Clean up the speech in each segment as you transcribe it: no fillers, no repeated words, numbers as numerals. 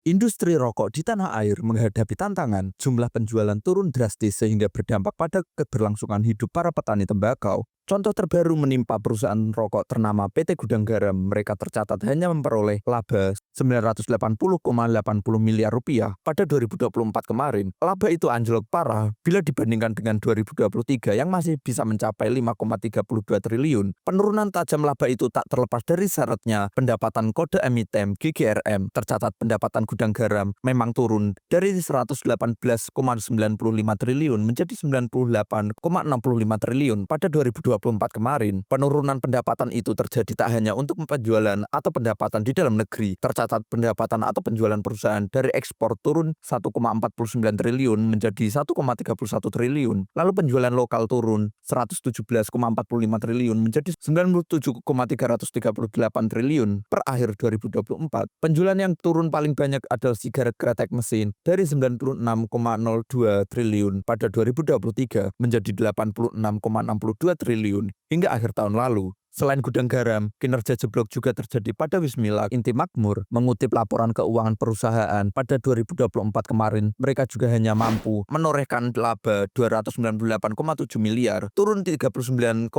Industri rokok di tanah air menghadapi tantangan, jumlah penjualan turun drastis sehingga berdampak pada keberlangsungan hidup para petani tembakau. Contoh terbaru menimpa perusahaan rokok ternama PT Gudang Garam. Mereka tercatat hanya memperoleh laba 980,80 miliar rupiah pada 2024 kemarin. Laba itu anjlok parah bila dibandingkan dengan 2023 yang masih bisa mencapai 5,32 triliun. Penurunan tajam laba itu tak terlepas dari syaratnya pendapatan kode emiten GGRM. Tercatat pendapatan Gudang Garam memang turun dari 118,95 triliun menjadi 98,65 triliun pada 2024 kemarin. Penurunan pendapatan itu terjadi tak hanya untuk penjualan atau pendapatan di dalam negeri. Tercatat pendapatan atau penjualan perusahaan dari ekspor turun 1,49 triliun menjadi 1,31 triliun. Lalu penjualan lokal turun 117,45 triliun menjadi 97,338 triliun per akhir 2024. Penjualan yang turun paling banyak adalah sigaret kretek mesin dari 96,02 triliun pada 2023 menjadi 86,62 triliun hingga akhir tahun lalu. Selain Gudang Garam, kinerja jeblok juga terjadi pada Wismilak Inti Makmur. Mengutip laporan keuangan perusahaan pada 2024 kemarin, mereka juga hanya mampu menorehkan laba 298,7 miliar, turun 39,58%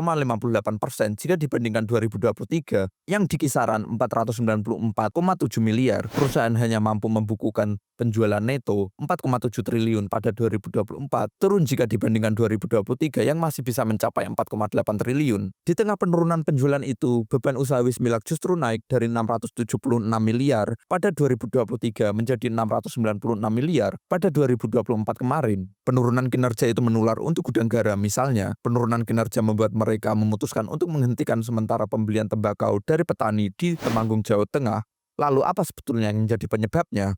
jika dibandingkan 2023 yang di kisaran 494,7 miliar. Perusahaan hanya mampu membukukan penjualan neto 4,7 triliun pada 2024, turun jika dibandingkan 2023 yang masih bisa mencapai 4,8 triliun. Di tengah penurunan penjualan itu, beban usaha Wismilak justru naik dari 676 miliar pada 2023 menjadi 696 miliar pada 2024 kemarin. Penurunan kinerja itu menular untuk Gudang Garam. Misalnya, penurunan kinerja membuat mereka memutuskan untuk menghentikan sementara pembelian tembakau dari petani di Temanggung, Jawa Tengah. Lalu apa sebetulnya yang menjadi penyebabnya?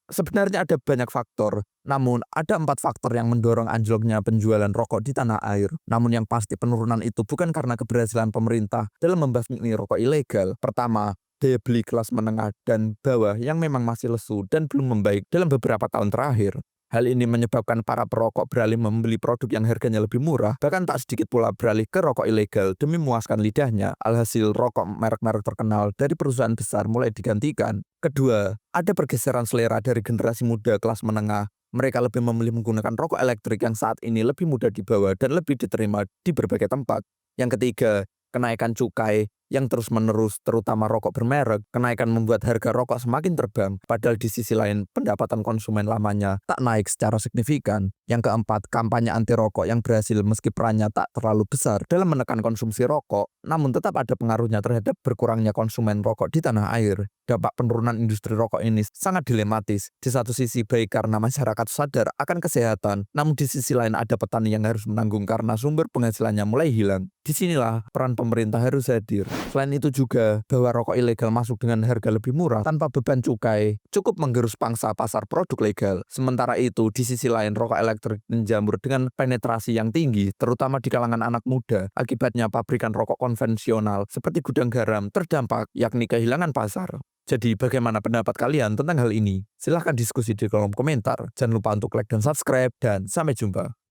Sebenarnya ada banyak faktor, namun ada 4 faktor yang mendorong anjloknya penjualan rokok di tanah air. Namun yang pasti penurunan itu bukan karena keberhasilan pemerintah dalam membasmi rokok ilegal. Pertama, daya beli kelas menengah dan bawah yang memang masih lesu dan belum membaik dalam beberapa tahun terakhir. Hal ini menyebabkan para perokok beralih membeli produk yang harganya lebih murah, bahkan tak sedikit pula beralih ke rokok ilegal demi memuaskan lidahnya. Alhasil rokok merek-merek terkenal dari perusahaan besar mulai digantikan. Kedua, ada pergeseran selera dari generasi muda kelas menengah. Mereka lebih memilih menggunakan rokok elektrik yang saat ini lebih mudah dibawa dan lebih diterima di berbagai tempat. Yang ketiga, kenaikan cukai yang terus-menerus, terutama rokok bermerek. Kenaikan membuat harga rokok semakin terbang, padahal di sisi lain pendapatan konsumen lamanya tak naik secara signifikan. Yang keempat, kampanye anti rokok yang berhasil meski perannya tak terlalu besar dalam menekan konsumsi rokok, namun tetap ada pengaruhnya terhadap berkurangnya konsumen rokok di tanah air. Dampak penurunan industri rokok ini sangat dilematis. Di satu sisi baik karena masyarakat sadar akan kesehatan, namun di sisi lain ada petani yang harus menanggung karena sumber penghasilannya mulai hilang. Disinilah peran pemerintah harus hadir. Selain itu juga, bahwa rokok ilegal masuk dengan harga lebih murah tanpa beban cukai cukup menggerus pangsa pasar produk legal. Sementara itu, di sisi lain rokok elektrik menjamur dengan penetrasi yang tinggi, terutama di kalangan anak muda. Akibatnya pabrikan rokok konvensional seperti Gudang Garam terdampak, yakni kehilangan pasar. Jadi bagaimana pendapat kalian tentang hal ini? Silahkan diskusi di kolom komentar. Jangan lupa untuk like dan subscribe, dan sampai jumpa.